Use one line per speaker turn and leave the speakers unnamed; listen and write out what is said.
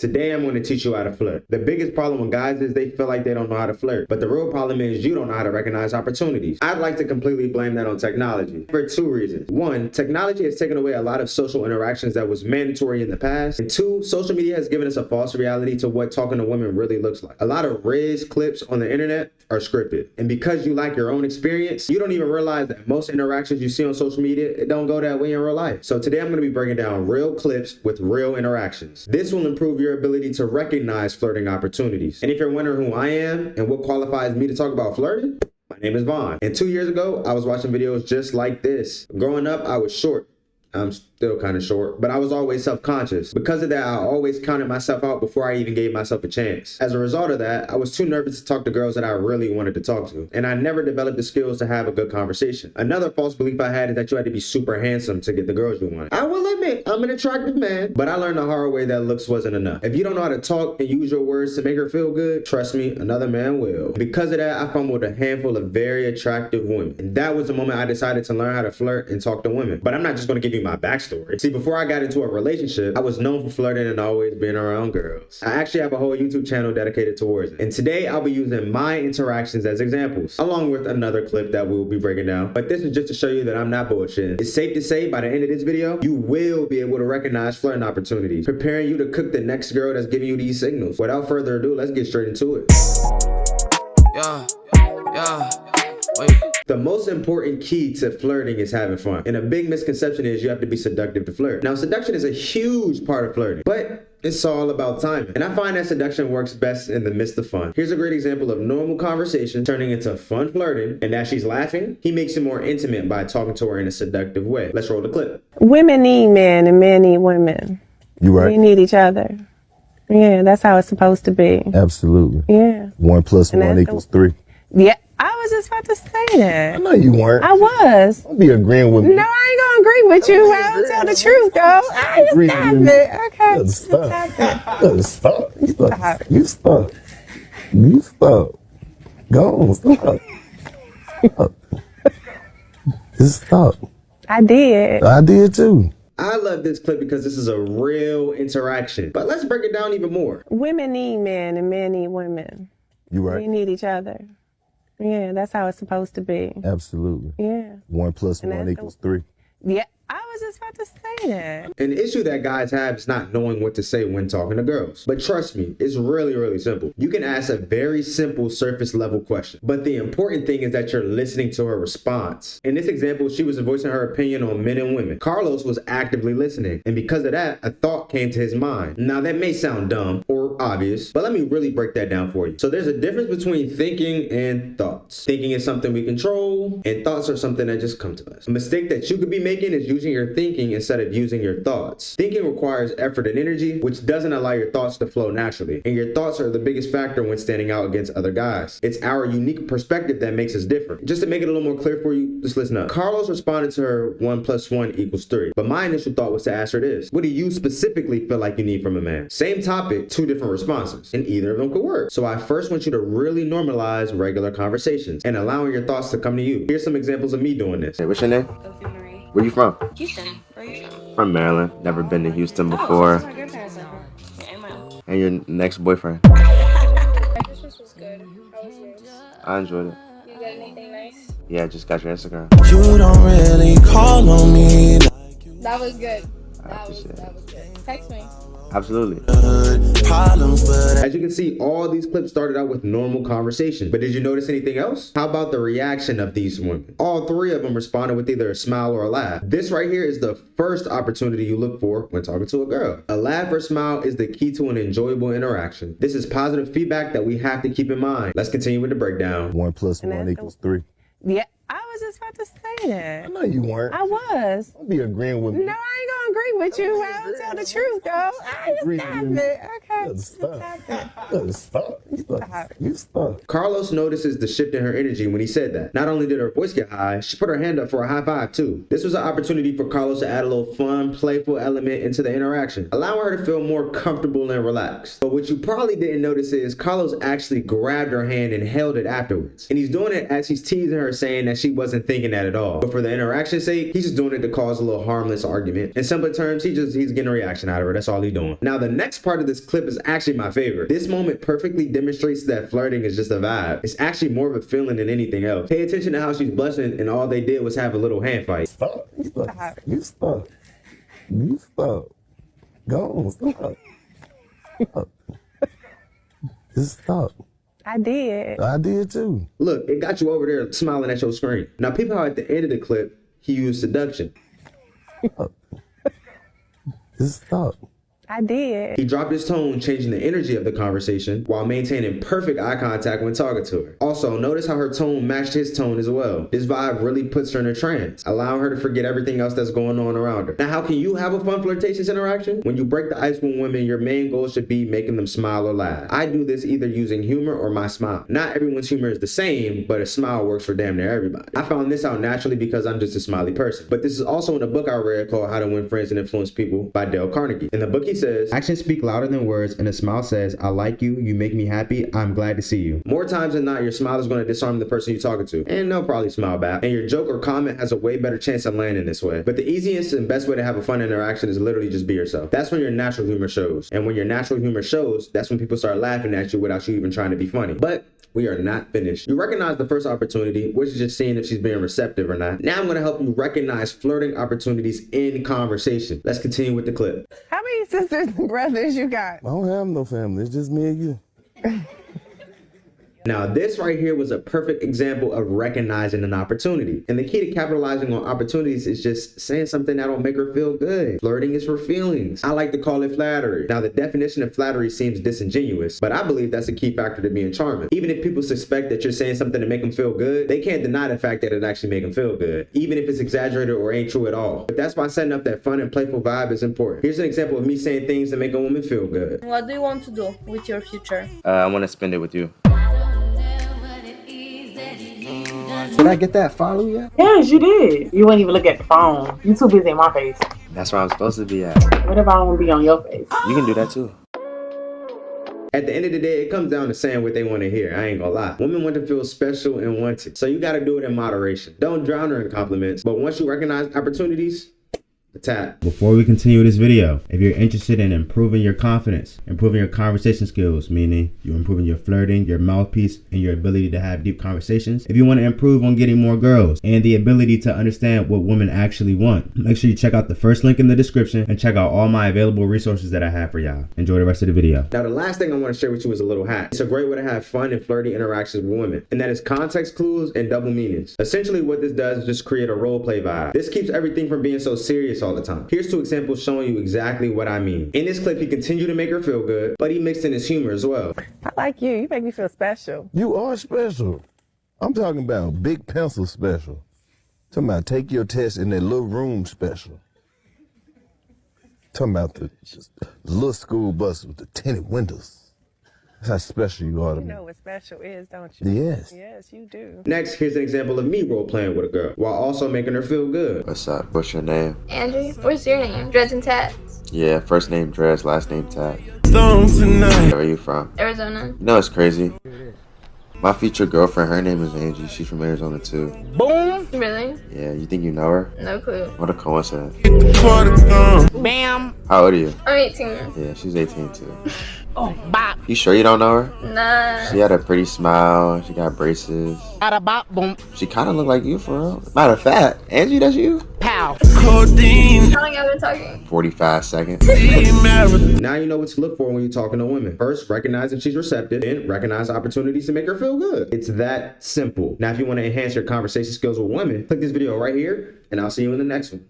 Today I'm going to teach you how to flirt. The biggest problem with guys is they feel like they don't know how to flirt, but the real problem is you don't know how to recognize opportunities. I'd like to completely blame that on technology for two reasons. One, technology has taken away a lot of social interactions that was mandatory in the past. And two, social media has given us a false reality to what talking to women really looks like. A lot of rizz clips on the internet are scripted. And because you lack your own experience, you don't even realize that most interactions you see on social media, it don't go that way in real life. So today I'm going to be breaking down real clips with real interactions. This will improve your ability to recognize flirting opportunities. And if you're wondering who I am and what qualifies me to talk about flirting, my name is Vaughn. And 2 years ago, I was watching videos just like this. Growing up, I was short. I'm still kind of short, but I was always self-conscious. Because of that, I always counted myself out before I even gave myself a chance. As a result of that, I was too nervous to talk to girls that I really wanted to talk to. And I never developed the skills to have a good conversation. Another false belief I had is that you had to be super handsome to get the girls you wanted. I will admit, I'm an attractive man, but I learned the hard way that looks wasn't enough. If you don't know how to talk and use your words to make her feel good, trust me, another man will. Because of that, I fumbled a handful of very attractive women. And that was the moment I decided to learn how to flirt and talk to women. But I'm not just going to give you my backstory. See, before I got into a relationship, I was known for flirting and always being around girls. I actually have a whole YouTube channel dedicated towards it. And today I'll be using my interactions as examples, along with another clip that we'll be breaking down. But this is just to show you that I'm not bullshitting. It's safe to say by the end of this video, you will be able to recognize flirting opportunities, preparing you to cook the next girl that's giving you these signals. Without further ado, let's get straight into it. Wait. The most important key to flirting is having fun. And a big misconception is you have to be seductive to flirt. Now, seduction is a huge part of flirting, but it's all about timing. And I find that seduction works best in the midst of fun. Here's a great example of normal conversation turning into fun flirting. And as she's laughing, he makes it more intimate by talking to her in a seductive way. Let's roll the clip.
Women need men and men need women.
You right.
We need each other. Yeah, that's how it's supposed to be.
Absolutely.
Yeah.
1 + 1 = 3.
Yeah. I was just about to say that.
I know you weren't.
I was.
Don't be agreeing with me.
No, I ain't gonna agree with you. I don't tell the truth, though. I just stop it. Okay.
Stop. You stop. You stop. Go on. Stop. Just stop.
I did.
I did too.
I love this clip because this is a real interaction. But let's break it down even more.
Women need men and men need women.
You right.
We need each other. Yeah, that's how it's supposed to be.
Absolutely.
Yeah.
1 + 1 = 3.
Yeah, I was just about to say that.
An issue that guys have is not knowing what to say when talking to girls. But trust me, it's really, really simple. You can ask a very simple surface level question. But the important thing is that you're listening to her response. In this example, she was voicing her opinion on men and women. Carlos was actively listening. And because of that, a thought came to his mind. Now that may sound dumb or obvious, but let me really break that down for you. So there's a difference between thinking and thoughts. Thinking is something we control, and thoughts are something that just come to us. A mistake that you could be making is using your thinking instead of using your thoughts. Thinking requires effort and energy, which doesn't allow your thoughts to flow naturally. And your thoughts are the biggest factor when standing out against other guys. It's our unique perspective that makes us different. Just to make it a little more clear for you, just listen up. Carlos responded to her 1 + 1 = 3. But my initial thought was to ask her this. What do you specifically feel like you need from a man? Same topic, 2 different responses. And either of them could work. So I first want you to really normalize regular conversations and allowing your thoughts to come to you. Here's some examples of me doing this. Hey, what's your name? Where you from?
Houston. Where are you from?
From Maryland. Never been to Houston before.
Oh, my grandparents are from. Yeah, amen.
And your next boyfriend?
My Christmas was good. How was yours?
I enjoyed it.
You got anything nice?
Yeah, I just got your Instagram.
You don't really call on me.
That was good.
I
That was
appreciate it.
good. Text me.
Absolutely.
Problems, but
As you can see, all these clips started out with normal conversation. But did you notice anything else? How about the reaction of these women? All 3 of them responded with either a smile or a laugh. This right here is the first opportunity you look for when talking to a girl. A laugh or smile is the key to an enjoyable interaction. This is positive feedback that we have to keep in mind. Let's continue with the breakdown.
1 + 1 = 3.
Yeah, I was just about to say that.
I know you weren't.
I was.
Don't be agreeing with me.
No, I ain't gonna agree with you. I don't tell the truth, though. I just stop it. Okay.
Stop. You stop.
Carlos notices the shift in her energy when he said that. Not only did her voice get high, she put her hand up for a high five too. This was an opportunity for Carlos to add a little fun, playful element into the interaction, allowing her to feel more comfortable and relaxed. But what you probably didn't notice is Carlos actually grabbed her hand and held it afterwards. And he's doing it as he's teasing her, saying that she wasn't thinking that at all. But for the interaction's sake, he's just doing it to cause a little harmless argument. In simpler terms, he's getting a reaction out of her. That's all he's doing. Now, the next part of this clip is actually my favorite. This moment perfectly demonstrates that flirting is just a vibe. It's actually more of a feeling than anything else. Pay attention to how she's blushing and all they did was have a little hand fight.
Stop. You stop. You stop. Go on, stop. Stop. Just stop.
I did.
I did too.
Look, it got you over there smiling at your screen. Now, peep how at the end of the clip, he used seduction.
Stop. Just stop.
I did.
He dropped his tone, changing the energy of the conversation while maintaining perfect eye contact when talking to her. Also, notice how her tone matched his tone as well. This vibe really puts her in a trance, allowing her to forget everything else that's going on around her. Now, how can you have a fun flirtatious interaction? When you break the ice with women, your main goal should be making them smile or laugh. I do this either using humor or my smile. Not everyone's humor is the same, but a smile works for damn near everybody. I found this out naturally because I'm just a smiley person. But this is also in a book I read called How to Win Friends and Influence People by Dale Carnegie. In the book, he says, actions speak louder than words, and a smile says, I like you, you make me happy, I'm glad to see you. More times than not, your smile is going to disarm the person you're talking to, and they'll probably smile back. And your joke or comment has a way better chance of landing this way. But the easiest and best way to have a fun interaction is literally just be yourself. That's when your natural humor shows. And when your natural humor shows, that's when people start laughing at you without you even trying to be funny. But we are not finished. You recognize the first opportunity, which is just seeing if she's being receptive or not. Now I'm going to help you recognize flirting opportunities in conversation. Let's continue with the clip.
How many sisters and brothers you got?
I don't have no family. It's just me and you.
Now, this right here was a perfect example of recognizing an opportunity. And the key to capitalizing on opportunities is just saying something that'll make her feel good. Flirting is for feelings. I like to call it flattery. Now, the definition of flattery seems disingenuous, but I believe that's a key factor to being charming. Even if people suspect that you're saying something to make them feel good, they can't deny the fact that it actually make them feel good, even if it's exaggerated or ain't true at all. But that's why setting up that fun and playful vibe is important. Here's an example of me saying things that make a woman feel good.
What do you want to do with your future?
I want to spend it with you. Did I get that follow yet?
Yes, you did. You wouldn't even look at the phone. You too busy in my face.
That's where I'm supposed to be at.
What if I don't want to be on your face?
You can do that too. At the end of the day, it comes down to saying what they want to hear. I ain't gonna lie. Women want to feel special and wanted. So you gotta do it in moderation. Don't drown her in compliments. But once you recognize opportunities, attack. Before we continue this video, if you're interested in improving your confidence, improving your conversation skills, meaning you're improving your flirting, your mouthpiece, and your ability to have deep conversations, if you want to improve on getting more girls and the ability to understand what women actually want, make sure you check out the first link in the description and check out all my available resources that I have for y'all. Enjoy the rest of the video. Now, the last thing I want to share with you is a little hack. It's a great way to have fun and flirty interactions with women, and that is context clues and double meanings. Essentially, what this does is just create a role play vibe. This keeps everything from being so serious all the time. Here's 2 examples showing you exactly what I mean. In this clip, he continued to make her feel good, but he mixed in his humor as well.
I like you. You make me feel special.
You are special. I'm talking about big pencil special. Talking about take your test in that little room special. Talking about the little school bus with the tinted windows. That's how special you are to
You
me.
know what special is, don't you?
Yes.
Yes, you do.
Next, here's an example of me role playing with a girl while also making her feel good.
What's up? What's your name?
Andrew, what's your name? Dreads and Tats.
Yeah, first name Dress, last name Tat.
Tonight.
Where are you from?
Arizona.
You know it's crazy. My future girlfriend, her name is Angie. She's from Arizona too.
Really?
Yeah, you think you know her?
No clue.
What a coincidence.
Bam.
How old are you?
I'm 18.
Yeah, she's 18 too.
Oh, bop.
You sure you don't know her?
Nah.
She had a pretty smile. She got braces.
Bada bop boom.
She kind of looked like you for real. Matter of fact, Angie, that's you?
Pow.
Codeine.
How long have we been talking?
45 seconds.
Now you know what to look for when you're talking to women. First, recognize that she's receptive, and recognize opportunities to make her feel good. It's that simple. Now, if you want to enhance your conversation skills with women, click this video right here, and I'll see you in the next one.